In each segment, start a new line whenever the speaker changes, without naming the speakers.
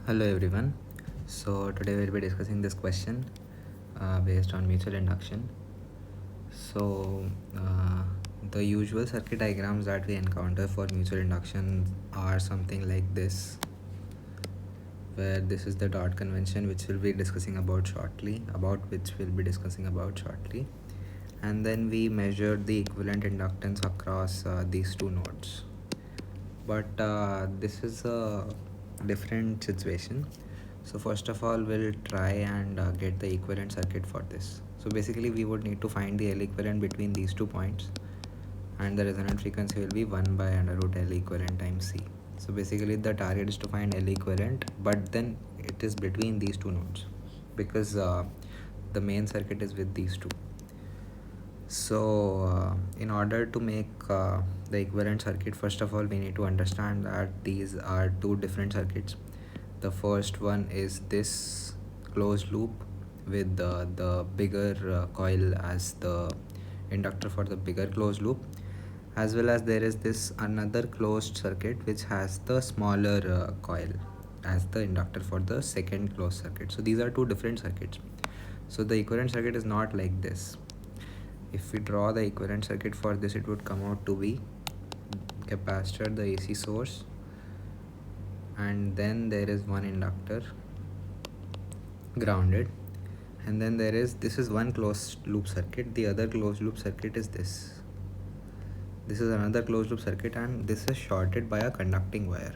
Hello everyone. So today we'll be discussing this question based on mutual induction. So the usual circuit diagrams that we encounter for mutual induction are something like this, where this is the dot convention which we'll be discussing about shortly, and then we measured the equivalent inductance across these two nodes. But this is a different situation. So first of all, we'll try and get the equivalent circuit for this. So basically we would need to find the L equivalent between these 2 points, and the resonant frequency will be 1 by under root L equivalent times C. So basically the target is to find L equivalent, but then it is between these 2 nodes, because the main circuit is with these 2. So in order to make the equivalent circuit, first of all we need to understand that these are 2 different circuits. The first one is this closed loop with the bigger coil as the inductor for the bigger closed loop, as well as there is this another closed circuit which has the smaller coil as the inductor for the second closed circuit. So these are 2 different circuits. So the equivalent circuit is not like this. If we draw the equivalent circuit for this, it would come out to be capacitor, the AC source, and then there is one inductor grounded, and then this is one closed loop circuit. The other closed loop circuit is this is another closed loop circuit, and this is shorted by a conducting wire.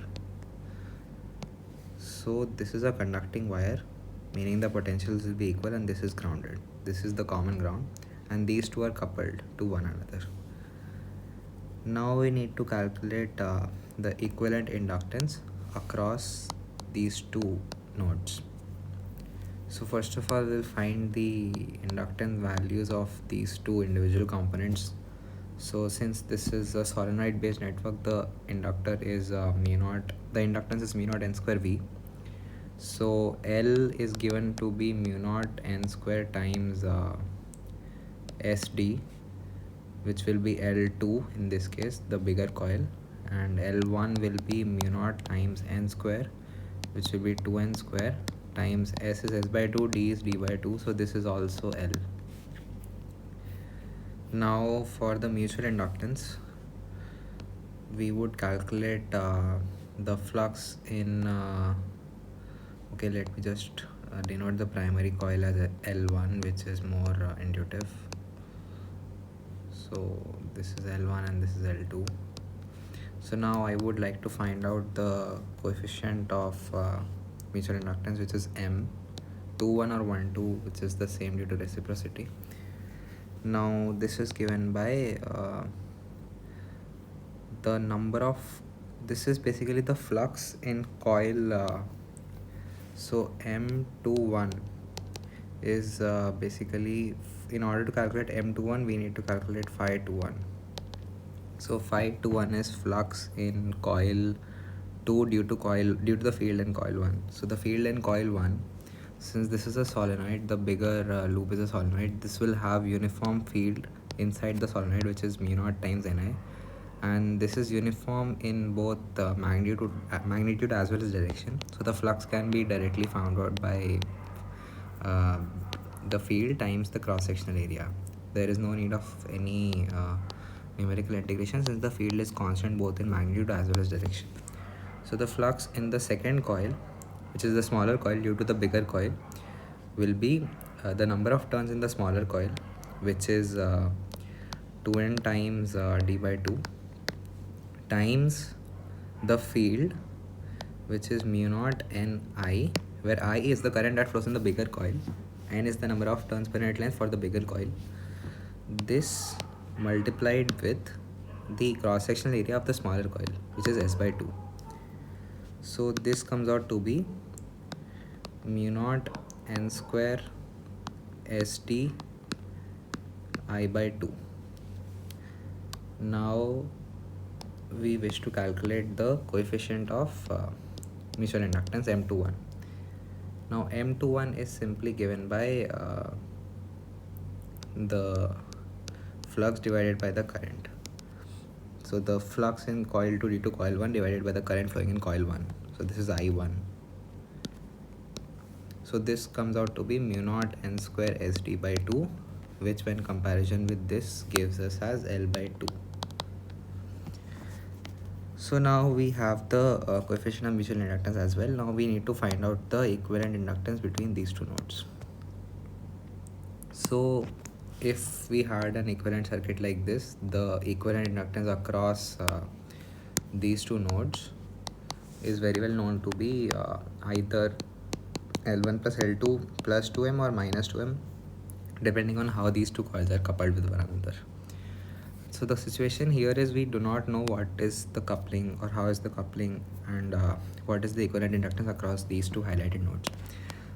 So this is a conducting wire, meaning the potentials will be equal, and this is grounded. This is the common ground, and these 2 are coupled to one another. Now we need to calculate the equivalent inductance across these 2 nodes. So first of all, we'll find the inductance values of these 2 individual components. So since this is a solenoid based network, the inductor is mu naught, the inductance is mu naught n square V. So L is given to be mu naught n square times SD, which will be L2 in this case, the bigger coil, and L1 will be mu naught times n square, which will be 2n square times S is S by 2, D is D by 2, so this is also L. Now for the mutual inductance, we would calculate the flux in okay, let me just denote the primary coil as L1, which is more intuitive. So this is L1 and this is L2. So now I would like to find out the coefficient of mutual inductance, which is M, 2,1 or 1,2, which is the same due to reciprocity. Now this is given by the number of, this is basically the flux in coil. So M21 is basically, in order to calculate M21 we need to calculate phi21. So phi21 is flux in coil 2 due to the field in coil 1. So the field in coil 1, since this is a solenoid, the bigger loop is a solenoid, this will have uniform field inside the solenoid, which is mu naught times Ni, and this is uniform in both magnitude as well as direction. So the flux can be directly found out by the field times the cross-sectional area. There is no need of any numerical integration, since the field is constant both in magnitude as well as direction. So the flux in the second coil, which is the smaller coil due to the bigger coil, will be the number of turns in the smaller coil, which is 2n times d by 2 times the field, which is mu naught Ni, where I is the current that flows in the bigger coil, n is the number of turns per unit length for the bigger coil. This multiplied with the cross-sectional area of the smaller coil, which is S by 2. So this comes out to be mu naught n square SD I by 2. Now we wish to calculate the coefficient of mutual inductance M21. Now M21 is simply given by the flux divided by the current. So the flux in coil 2 due to coil 1 divided by the current flowing in coil 1. So this is I1. So this comes out to be mu naught n square sd by 2, which when comparison with this gives us as L by 2. So now we have the coefficient of mutual inductance as well. Now we need to find out the equivalent inductance between these two nodes. So if we had an equivalent circuit like this, the equivalent inductance across these two nodes is very well known to be either L1 plus L2 plus 2m or minus 2m, depending on how these two coils are coupled with one another. So the situation here is we do not know what is the coupling or how is the coupling and what is the equivalent inductance across these two highlighted nodes.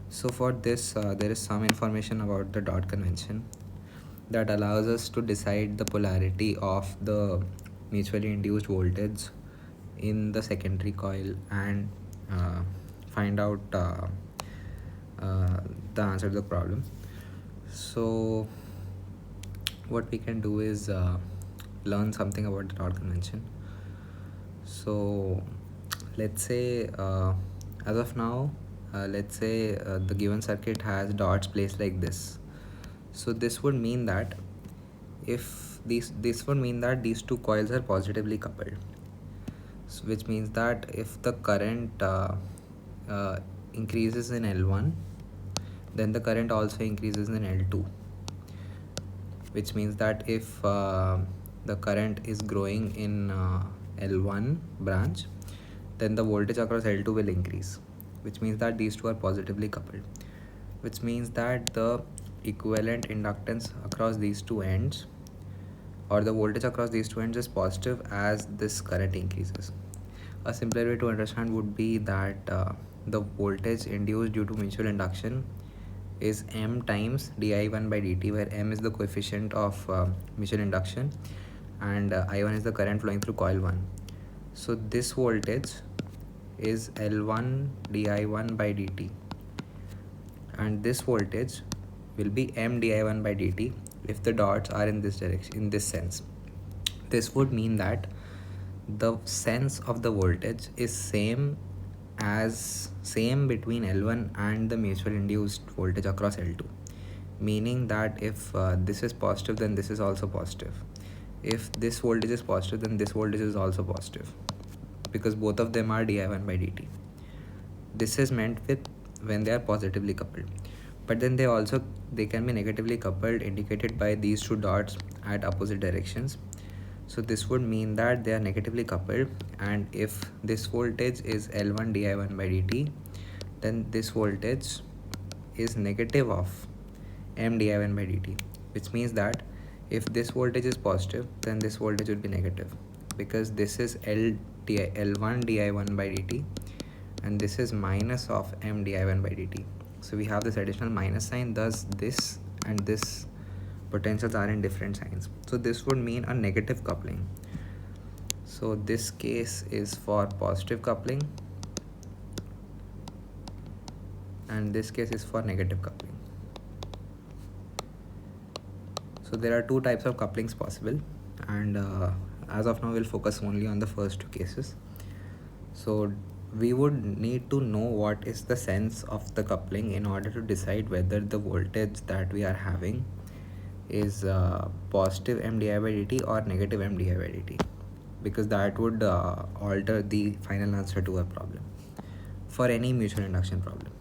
So for this there is some information about the dot convention that allows us to decide the polarity of the mutually induced voltage in the secondary coil and find out the answer to the problem. So what we can do is learn something about the dot convention. So let's say as of now let's say the given circuit has dots placed like this. So this would mean that if this would mean that these two coils are positively coupled, so which means that if the current increases in L1, then the current also increases in L2, which means that if the current is growing in L1 branch, then the voltage across L2 will increase, which means that these two are positively coupled, which means that the equivalent inductance across these two ends or the voltage across these two ends is positive as this current increases. A simpler way to understand would be that the voltage induced due to mutual induction is m times di1 by dt, where m is the coefficient of mutual induction and I1 is the current flowing through coil 1. So this voltage is L1 di1 by dt, and this voltage will be m di1 by dt if the dots are in this direction, in this sense. This would mean that the sense of the voltage is same between L1 and the mutual induced voltage across L2, meaning that if this is positive, then this is also positive. If this voltage is positive, then this voltage is also positive, because both of them are di1 by dt. This is meant with when they are positively coupled, but then they can be negatively coupled, indicated by these two dots at opposite directions. So this would mean that they are negatively coupled, and if this voltage is L1 di1 by dt, then this voltage is negative of m di1 by dt, which means that if this voltage is positive, then this voltage will be negative, because this is L1 di1 by dt and this is minus of m di1 by dt. So we have this additional minus sign, thus this and this potentials are in different signs. So this would mean a negative coupling. So this case is for positive coupling and this case is for negative coupling. So there are two types of couplings possible, and as of now we'll focus only on the first two cases. So we would need to know what is the sense of the coupling in order to decide whether the voltage that we are having is positive m di by dt or negative m di by dt, because that would alter the final answer to a problem for any mutual induction problem.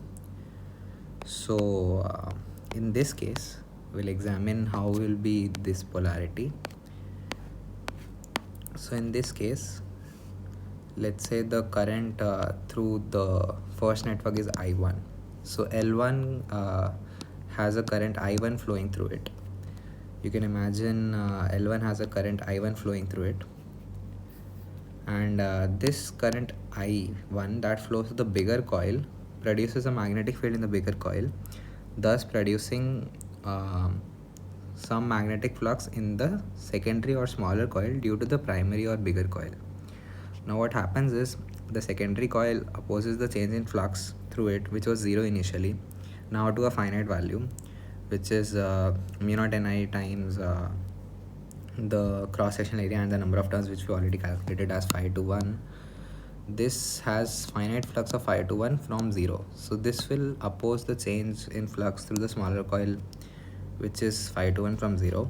So in this case we'll examine how will be this polarity. So in this case, let's say the current through the first network is I1. So L1 has a current I1 flowing through it. You can imagine L1 has a current I1 flowing through it, and this current I1 that flows through the bigger coil produces a magnetic field in the bigger coil, thus producing some magnetic flux in the secondary or smaller coil due to the primary or bigger coil. Now what happens is the secondary coil opposes the change in flux through it, which was 0 initially, now to a finite value, which is mu naught ni times the cross-sectional area and the number of turns, which we already calculated as 5 to 1. this has finite flux of phi to 1 from 0. So this will oppose the change in flux through the smaller coil, which is phi to 1 from 0,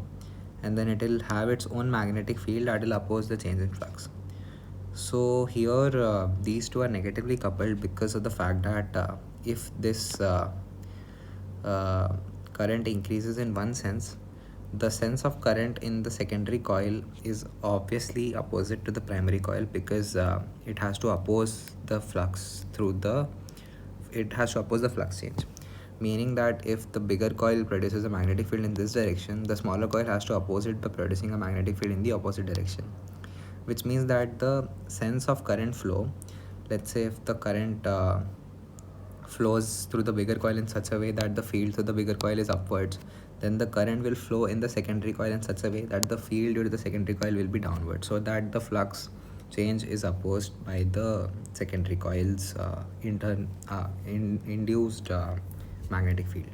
and then it will have its own magnetic field that will oppose the change in flux. So here these two are negatively coupled because of the fact that if this uh, current increases in one sense, the sense of current in the secondary coil is obviously opposite to the primary coil, because it has to oppose the flux through the it has to oppose the flux change, meaning that if the bigger coil produces a magnetic field in this direction, the smaller coil has to oppose it by producing a magnetic field in the opposite direction, which means that the sense of current flow, let's say if the current flows through the bigger coil in such a way that the field through the bigger coil is upwards, then the current will flow in the secondary coil in such a way that the field due to the secondary coil will be downward, so that the flux change is opposed by the secondary coil's induced magnetic field.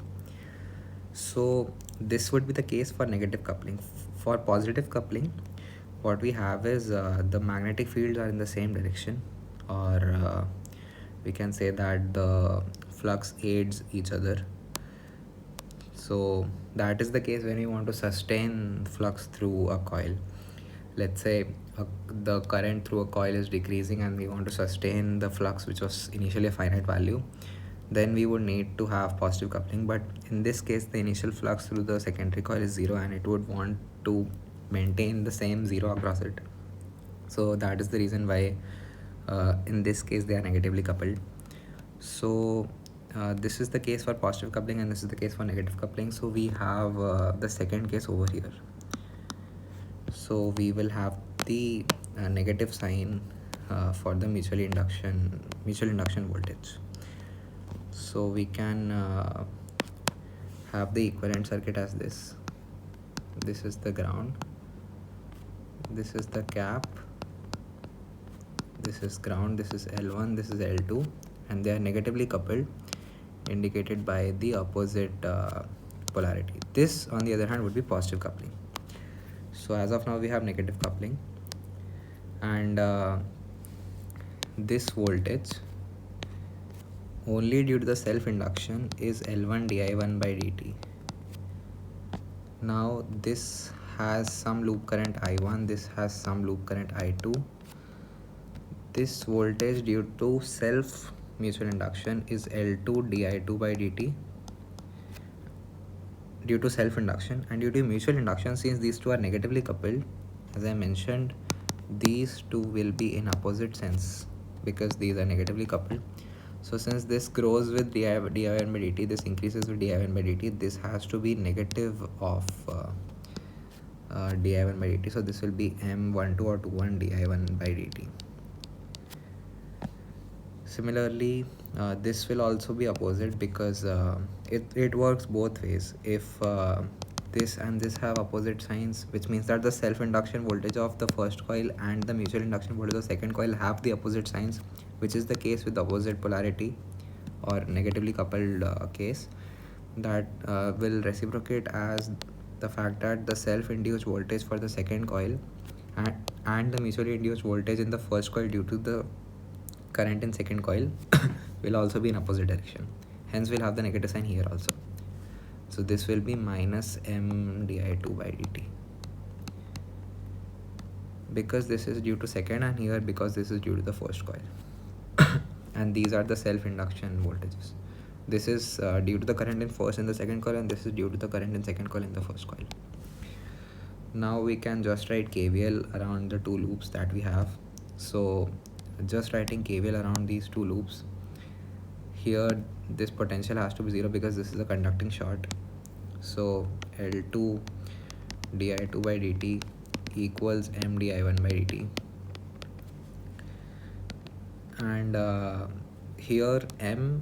So this would be the case for negative coupling. For positive coupling, what we have is the magnetic fields are in the same direction, or we can say that the flux aids each other. So that is the case when we want to sustain flux through a coil. Let's say the current through a coil is decreasing and we want to sustain the flux, which was initially a finite value, then we would need to have positive coupling. But in this case, the initial flux through the secondary coil is 0 and it would want to maintain the same 0 across it. So that is the reason why in this case they are negatively coupled. So this is the case for positive coupling and this is the case for negative coupling. So we have the second case over here. So we will have the negative sign for the mutual induction voltage. So we can have the equivalent circuit as this. This is the ground, this is the cap, this is ground, this is L1, this is L2, and they are negatively coupled, indicated by the opposite polarity. This on the other hand would be positive coupling. So as of now we have negative coupling, and this voltage only due to the self induction is L1 di1 by dt. Now this has some loop current I1, this has some loop current I2. This voltage due to self mutual induction is L2 di2 by dt due to self induction, and due to mutual induction, since these two are negatively coupled, as I mentioned, these two will be in opposite sense because these are negatively coupled. So since this grows with di1 by dt, this increases with di1 by dt, this has to be negative of di1 by dt. So this will be M12 or 21 di1 by dt. Similarly, this will also be opposite because it works both ways. If this and this have opposite signs, which means that the self-induction voltage of the first coil and the mutual induction voltage of the second coil have the opposite signs, which is the case with opposite polarity or negatively coupled case, that will reciprocate as the fact that the self-induced voltage for the second coil and the mutually induced voltage in the first coil due to the current in second coil will also be in opposite direction. Hence we'll have the negative sign here also. So this will be minus M di2 by dt, because this is due to second, and here because this is due to the first coil. And these are the self-induction voltages. This is due to the current in first and the second coil, and this is due to the current in second coil in the first coil. Now we can just write KVL around the two loops that we have. So just writing KVL around these two loops, here this potential has to be 0 because this is a conducting short. So L2 di2 by dt equals M di1 by dt, and here M,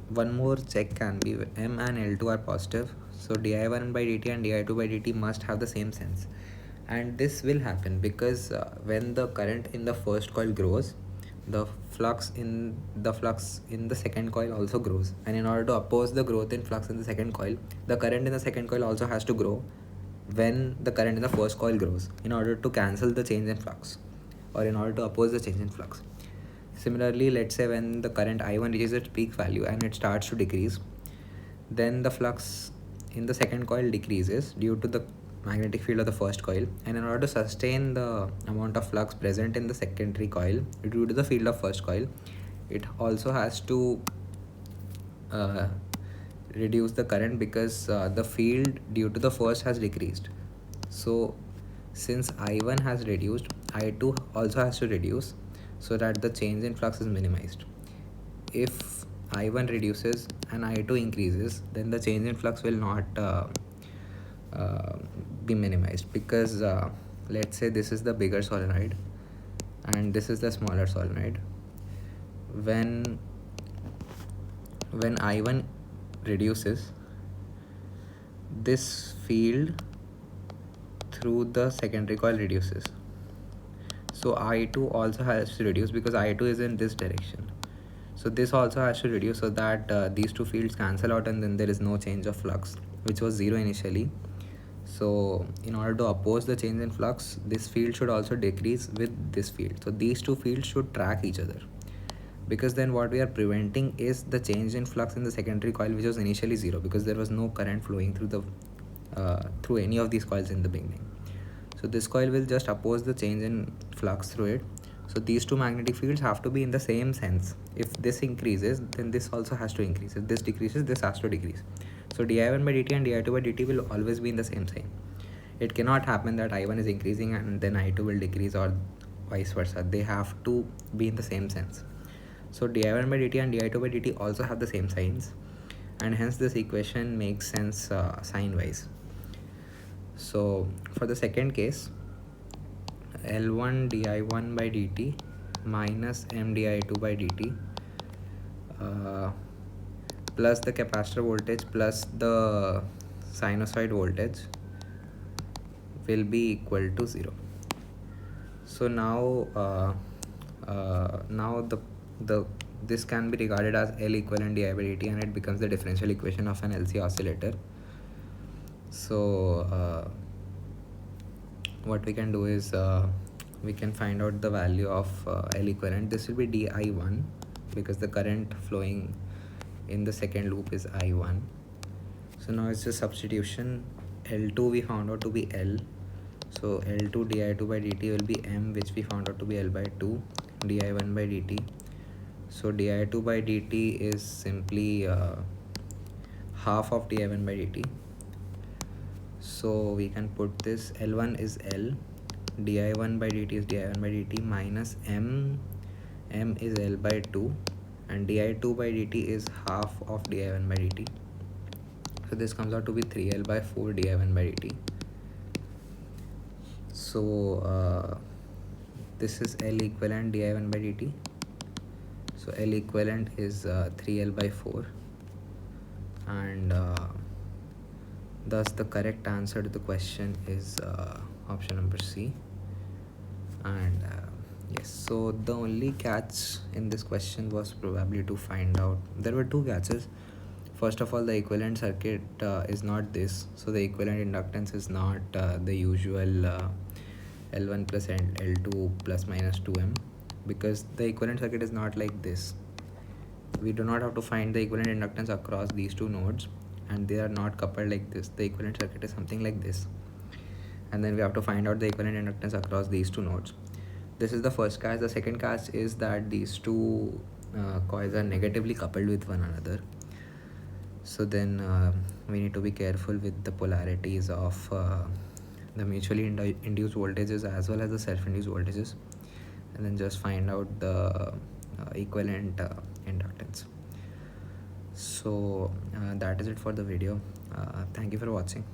one more check can be, M and L2 are positive, so di1 by dt and di2 by dt must have the same sense. And this will happen because when the current in the first coil grows, the flux in the second coil also grows, and in order to oppose the growth in flux in the second coil, the current in the second coil also has to grow when the current in the first coil grows, in order to cancel the change in flux or in order to oppose the change in flux. Similarly, let's say when the current I1 reaches its peak value and it starts to decrease, then the flux in the second coil decreases due to the magnetic field of the first coil, and in order to sustain the amount of flux present in the secondary coil due to the field of first coil, it also has to uh, reduce the current because the field due to the first has decreased. So since I1 has reduced, I2 also has to reduce so that the change in flux is minimized. If I1 reduces and I2 increases, then the change in flux will not uh, be minimized, because let's say this is the bigger solenoid and this is the smaller solenoid. When I1 reduces, this field through the secondary coil reduces, so I2 also has to reduce because I2 is in this direction. So this also has to reduce so that these two fields cancel out, and then there is no change of flux, which was 0 initially. So in order to oppose the change in flux, this field should also decrease with this field. So these two fields should track each other, because then what we are preventing is the change in flux in the secondary coil, which was initially 0 because there was no current flowing through the through any of these coils in the beginning. So this coil will just oppose the change in flux through it. So these two magnetic fields have to be in the same sense. If this increases, then this also has to increase. If this decreases, this has to decrease. So di1 by dt and di2 by dt will always be in the same sign. It cannot happen that I1 is increasing and then I2 will decrease, or vice versa. They have to be in the same sense. So di1 by dt and di2 by dt also have the same signs, and hence this equation makes sense sign wise. So for the second case, L1 di1 by dt minus M di2 by dt plus the capacitor voltage plus the sinusoid voltage will be equal to 0. So now now the this can be regarded as L equivalent di by dt, and it becomes the differential equation of an LC oscillator. So what we can do is we can find out the value of L equivalent. This will be di1 because the current flowing in the second loop is I1. So now it's a substitution. L2 we found out to be L, so L2 di2 by dt will be M, which we found out to be L by 2 di1 by dt. So di2 by dt is simply half of di1 by dt. So we can put this L1 is L, di1 by dt is di1 by dt minus M is L by 2, and di2 by dt is half of di1 by dt. So this comes out to be 3L by 4 di1 by dt. So this is L equivalent di1 by dt. So L equivalent is 3L by 4, and thus the correct answer to the question is option number C. And yes, so the only catch in this question was probably to find out, there were two catches. First of all, the equivalent circuit is not this, so the equivalent inductance is not the usual L1 plus L2 plus minus 2M, because the equivalent circuit is not like this. We do not have to find the equivalent inductance across these two nodes, and they are not coupled like this. The equivalent circuit is something like this, and then we have to find out the equivalent inductance across these two nodes. This is the first catch. The second catch is that these two coils are negatively coupled with one another. So then we need to be careful with the polarities of the mutually induced voltages as well as the self-induced voltages, and then just find out the equivalent inductance. So that is it for the video. Thank you for watching.